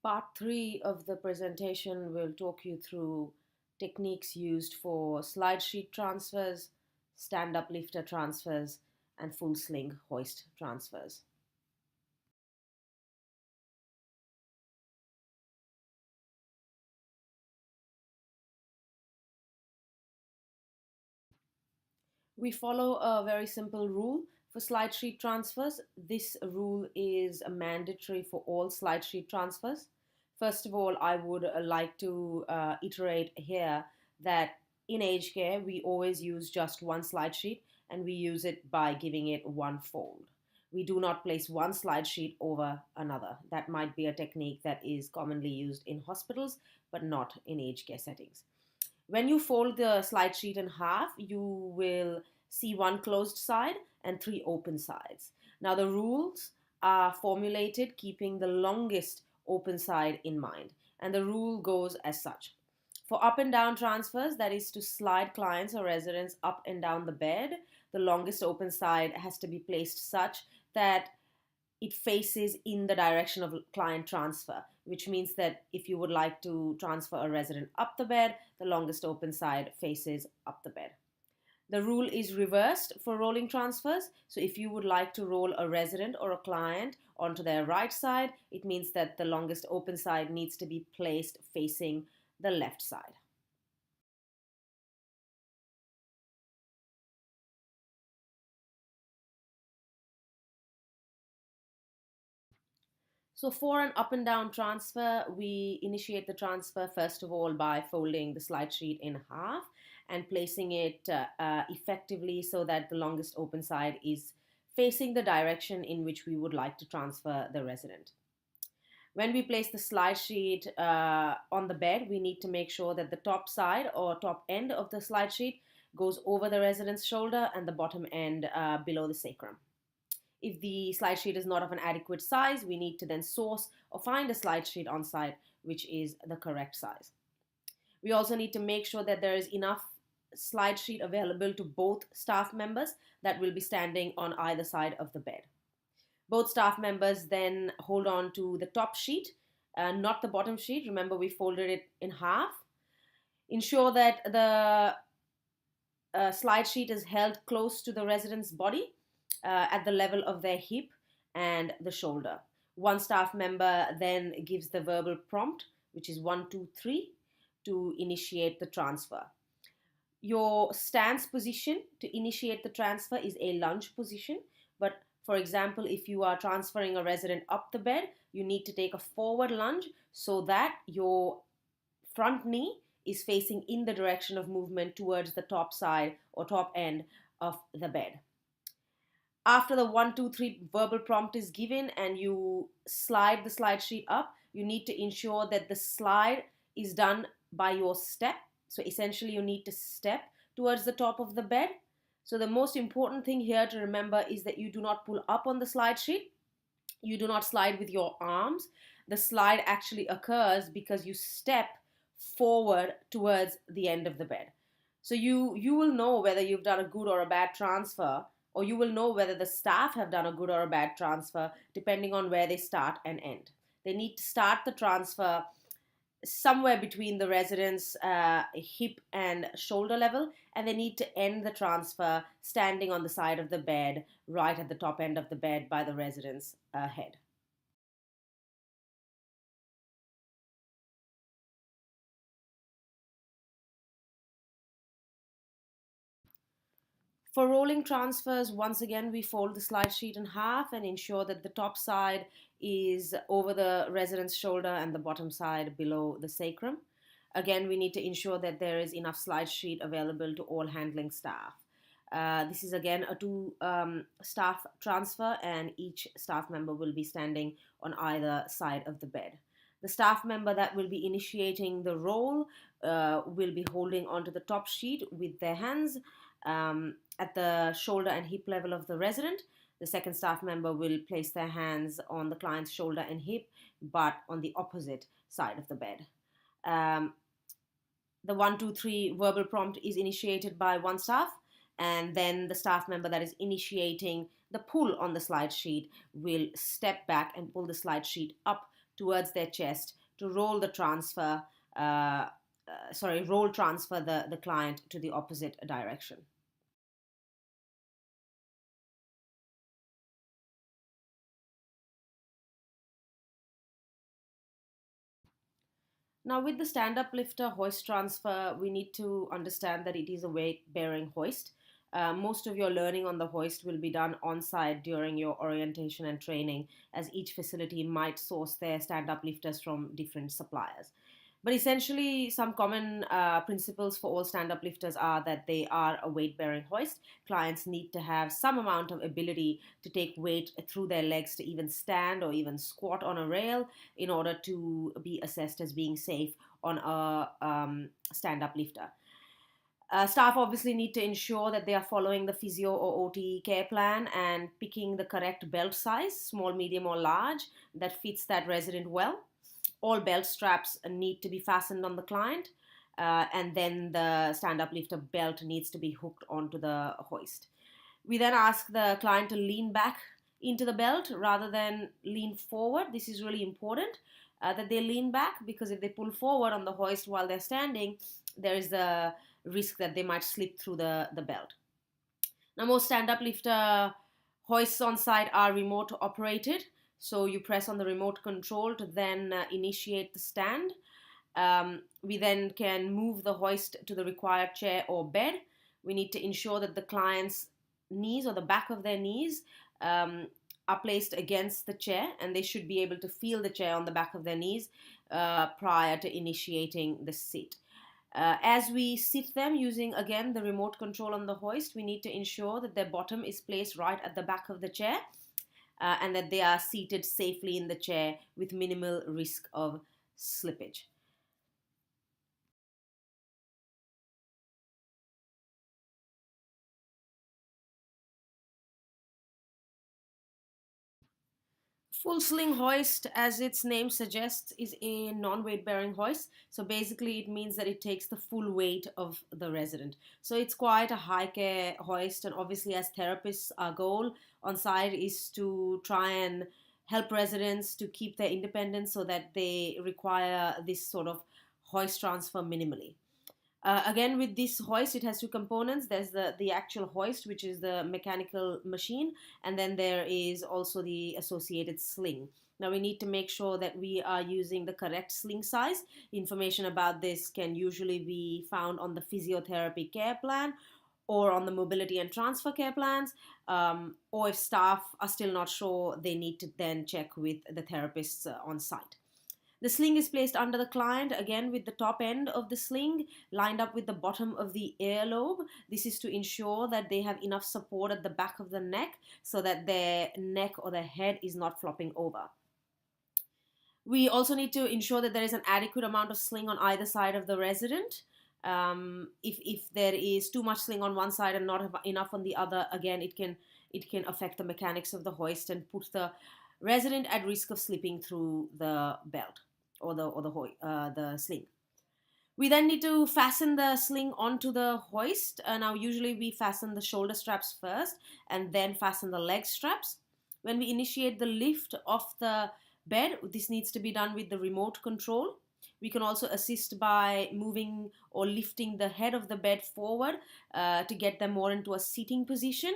Part 3 of the presentation will talk you through techniques used for slide sheet transfers, stand-up lifter transfers, and full sling hoist transfers. We follow a very simple rule for slide sheet transfers. This rule is mandatory for all slide sheet transfers. First of all, I would like to iterate here that in aged care, we always use just one slide sheet and we use it by giving it one fold. We do not place one slide sheet over another. That might be a technique that is commonly used in hospitals, but not in aged care settings. When you fold the slide sheet in half, you will see one closed side and three open sides. Now, the rules are formulated keeping the longest open side in mind, and the rule goes as such. For up and down transfers, that is to slide clients or residents up and down the bed, the longest open side has to be placed such that it faces in the direction of client transfer, which means that if you would like to transfer a resident up the bed, the longest open side faces up the bed. The rule is reversed for rolling transfers. So if you would like to roll a resident or a client onto their right side, it means that the longest open side needs to be placed facing the left side. So for an up and down transfer, we initiate the transfer first of all by folding the slide sheet in half and placing it effectively so that the longest open side is facing the direction in which we would like to transfer the resident. When we place the slide sheet on the bed, we need to make sure that the top side or top end of the slide sheet goes over the resident's shoulder and the bottom end below the sacrum. If the slide sheet is not of an adequate size, we need to then source or find a slide sheet on site which is the correct size. We also need to make sure that there is enough slide sheet available to both staff members that will be standing on either side of the bed. Both staff members then hold on to the top sheet, not the bottom sheet. Remember, we folded it in half. Ensure that the slide sheet is held close to the resident's body at the level of their hip and the shoulder. One staff member then gives the verbal prompt, which is 1, 2, 3, to initiate the transfer. Your stance position to initiate the transfer is a lunge position, but for example, if you are transferring a resident up the bed, you need to take a forward lunge so that your front knee is facing in the direction of movement towards the top side or top end of the bed. After the 1, 2, 3 verbal prompt is given and you slide the slide sheet up, you need to ensure that the slide is done by your step. So essentially you need to step towards the top of the bed. So the most important thing here to remember is that you do not pull up on the slide sheet. You do not slide with your arms. The slide actually occurs because you step forward towards the end of the bed. So you will know whether you've done a good or a bad transfer, or you will know whether the staff have done a good or a bad transfer depending on where they start and end. They need to start the transfer somewhere between the resident's hip and shoulder level, and they need to end the transfer standing on the side of the bed, right at the top end of the bed by the resident's head. For rolling transfers, once again, we fold the slide sheet in half and ensure that the top side is over the resident's shoulder and the bottom side below the sacrum. Again, we need to ensure that there is enough slide sheet available to all handling staff. This is again a two staff transfer, and each staff member will be standing on either side of the bed. The staff member that will be initiating the roll will be holding onto the top sheet with their hands at the shoulder and hip level of the resident. The second staff member will place their hands on the client's shoulder and hip, but on the opposite side of the bed. The 1, 2, 3 verbal prompt is initiated by one staff, and then the staff member that is initiating the pull on the slide sheet will step back and pull the slide sheet up towards their chest to roll the transfer, roll transfer the client to the opposite direction. Now, with the stand up lifter hoist transfer, we need to understand that it is a weight bearing hoist. Most of your learning on the hoist will be done on site during your orientation and training, as each facility might source their stand up lifters from different suppliers. But essentially, some common principles for all stand up lifters are that they are a weight bearing hoist. Clients need to have some amount of ability to take weight through their legs to even stand or even squat on a rail in order to be assessed as being safe on a stand up lifter. Staff obviously need to ensure that they are following the physio or OT care plan and picking the correct belt size, small, medium, or large, that fits that resident well. All belt straps need to be fastened on the client, and then the stand-up lifter belt needs to be hooked onto the hoist. We then ask the client to lean back into the belt rather than lean forward. This is really important, that they lean back, because if they pull forward on the hoist while they're standing, there is the risk that they might slip through the belt. Now, most stand-up lifter hoists on site are remote operated. So you press on the remote control to then initiate the stand. We then can move the hoist to the required chair or bed. We need to ensure that the client's knees or the back of their knees are placed against the chair, and they should be able to feel the chair on the back of their knees prior to initiating the sit. As we sit them using, again, the remote control on the hoist, we need to ensure that their bottom is placed right at the back of the chair, and that they are seated safely in the chair with minimal risk of slippage. Full sling hoist, as its name suggests, is a non-weight bearing hoist. So basically it means that it takes the full weight of the resident. So it's quite a high care hoist, and obviously as therapists, our goal on site is to try and help residents to keep their independence so that they require this sort of hoist transfer minimally. Again, with this hoist, it has two components. There's the actual hoist, which is the mechanical machine, and then there is also the associated sling. Now, we need to make sure that we are using the correct sling size. Information about this can usually be found on the physiotherapy care plan or on the mobility and transfer care plans. Or if staff are still not sure, they need to then check with the therapists on site. The sling is placed under the client, again with the top end of the sling lined up with the bottom of the earlobe. This is to ensure that they have enough support at the back of the neck so that their neck or their head is not flopping over. We also need to ensure that there is an adequate amount of sling on either side of the resident. If there is too much sling on one side and not enough on the other, again, it can affect the mechanics of the hoist and put the resident at risk of slipping through the belt or the sling. We then need to fasten the sling onto the hoist. Now, usually we fasten the shoulder straps first and then fasten the leg straps. When we initiate the lift off the bed, this needs to be done with the remote control. We can also assist by moving or lifting the head of the bed forward to get them more into a sitting position,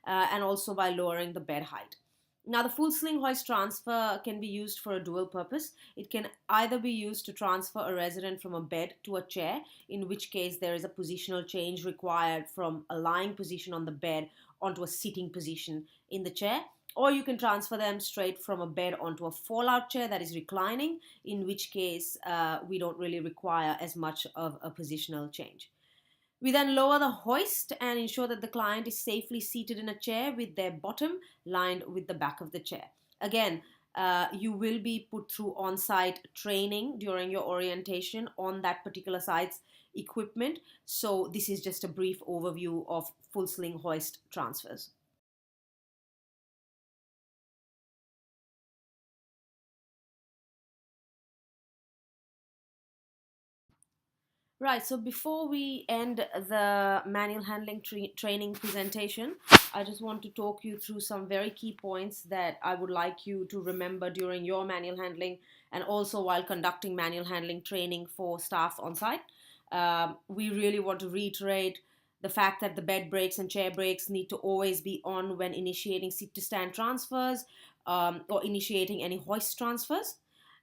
and also by lowering the bed height. Now, the full sling hoist transfer can be used for a dual purpose. It can either be used to transfer a resident from a bed to a chair, in which case there is a positional change required from a lying position on the bed onto a sitting position in the chair, or you can transfer them straight from a bed onto a fallout chair that is reclining, in which case we don't really require as much of a positional change. We then lower the hoist and ensure that the client is safely seated in a chair with their bottom lined with the back of the chair. Again, you will be put through on-site training during your orientation on that particular site's equipment. So this is just a brief overview of full sling hoist transfers. Right, so before we end the manual handling training presentation, I just want to talk you through some very key points that I would like you to remember during your manual handling and also while conducting manual handling training for staff on site. We really want to reiterate the fact that the bed brakes and chair brakes need to always be on when initiating seat to stand transfers or initiating any hoist transfers.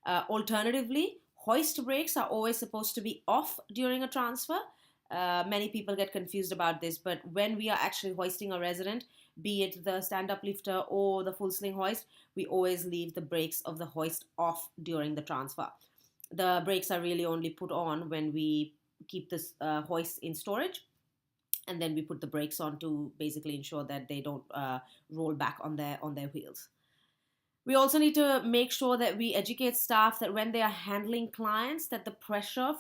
Alternatively, hoist brakes are always supposed to be off during a transfer. Many people get confused about this, but when we are actually hoisting a resident, be it the stand-up lifter or the full sling hoist, we always leave the brakes of the hoist off during the transfer. The brakes are really only put on when we keep this hoist in storage, and then we put the brakes on to basically ensure that they don't roll back on their wheels. We also need to make sure that we educate staff that when they are handling clients, that the pressure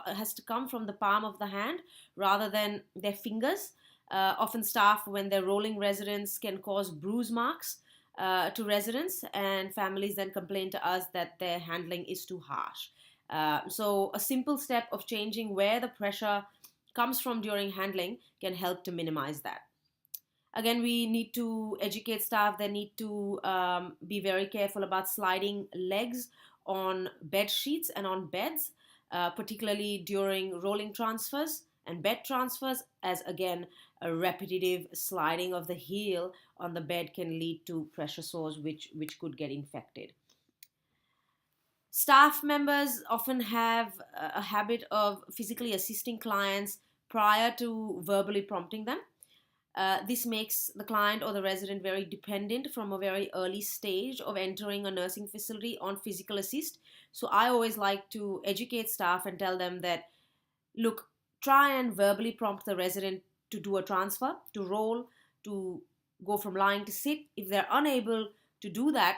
has to come from the palm of the hand rather than their fingers. Often staff, when they're rolling residents, can cause bruise marks to residents, and families then complain to us that their handling is too harsh. So a simple step of changing where the pressure comes from during handling can help to minimize that. Again, we need to educate staff. They need to be very careful about sliding legs on bed sheets and on beds, particularly during rolling transfers and bed transfers, as again, a repetitive sliding of the heel on the bed can lead to pressure sores which could get infected. Staff members often have a habit of physically assisting clients prior to verbally prompting them. This makes the client or the resident very dependent from a very early stage of entering a nursing facility on physical assist. So I always like to educate staff and tell them that, look, try and verbally prompt the resident to do a transfer, to roll, to go from lying to sit. If they're unable to do that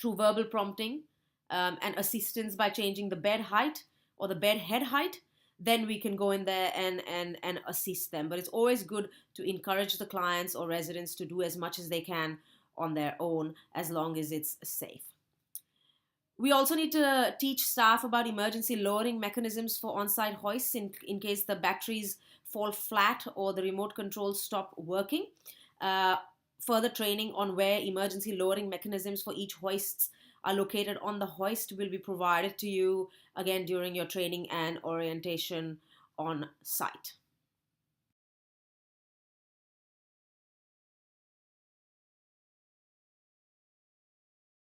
through verbal prompting and assistance by changing the bed height or the bed head height, then we can go in there and assist them. But it's always good to encourage the clients or residents to do as much as they can on their own, as long as it's safe. We also need to teach staff about emergency lowering mechanisms for on-site hoists in case the batteries fall flat or the remote controls stop working. Further training on where emergency lowering mechanisms for each hoists are located on the hoist will be provided to you again during your training and orientation on site.